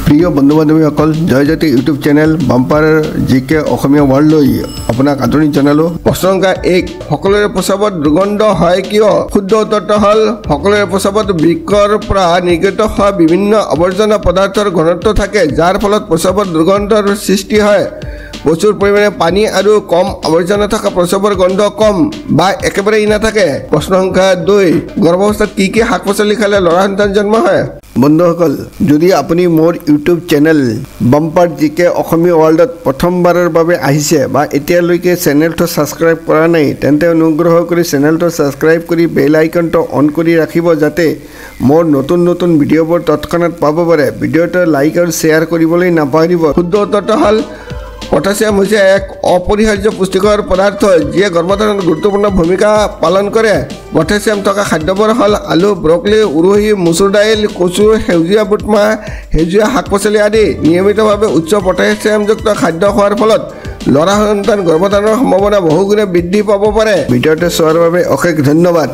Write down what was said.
প্ৰিয় বন্ধু বান্ধৱীসকল Joyjyoti YouTube channel bumper জিকে অসমীয়া ৱৰ্ল্ডলৈ আপোনাক আদৰণি জনালোঁ। প্ৰশ্ন সংখ্যা 1 সকলোৰে প্ৰস্ৰাৱত দুৰ্গন্ধ হয় কিয়? শুদ্ধ উত্তৰটো হ'ল সকলোৰে প্ৰস্ৰাৱত বৃক্কৰ পৰা নিৰ্গত হোৱা বিভিন্ন আৱৰ্জনা পদাৰ্থৰ ঘনত্ব থাকে যাৰ ফলত প্ৰস্ৰাৱত দুৰ্গন্ধৰ সৃষ্টি হয়। প্ৰচুৰ পৰিমাণে পানী আৰু কম আৱৰ্জনা থকা প্ৰস্ৰাৱৰ গন্ধ কম বা একেবাৰে নাথাকে। প্ৰশ্ন সংখ্যা 2 গৰ্ভাৱস্থাত কি কি শাক পাচলি খালে ল'ৰা সন্তান জন্ম হয়? বন্ধুসকল, যদি আপুনি মোৰ ইউটিউব চেনেল বাম্পাৰ জিকে অসমীয়া ৱৰ্ল্ডত প্ৰথমবাৰৰ বাবে আহিছে বা এতিয়ালৈকে চেনেলটো ছাবস্ক্ৰাইব কৰা নাই তেন্তে অনুগ্ৰহ কৰি চেনেলটো ছাবস্ক্ৰাইব কৰি বেল আইকনটো অন কৰি ৰাখিব যাতে মোৰ নতুন নতুন ভিডিঅ'বোৰ তৎক্ষণাত পাব পাৰে। ভিডিঅ'টো লাইক আৰু শ্বেয়াৰ কৰিবলৈ নাপাহৰিব। শুদ্ধ উত্তৰটো হ'ল পটাছিয়াম হৈছে এক অপৰিহাৰ্য পুষ্টিকৰ পদাৰ্থ যিয়ে গৰ্ভধাৰণত গুৰুত্বপূৰ্ণ ভূমিকা পালন কৰে। পটাছিয়াম থকা খাদ্যবোৰ হ'ল আলু, ব্ৰকলি, উৰহি, মচুৰ দাইল, কচু, সেউজীয়া বুটমাহ, সেউজীয়া শাক পাচলি আদি। নিয়মিতভাৱে উচ্চ পটাছিয়ামযুক্ত খাদ্য খোৱাৰ ফলত ল'ৰা সন্তান গৰ্ভধাৰণৰ সম্ভাৱনা বহুগুণে বৃদ্ধি পাব পাৰে। ভিডিঅ'টো চোৱাৰ বাবে অশেষ ধন্যবাদ।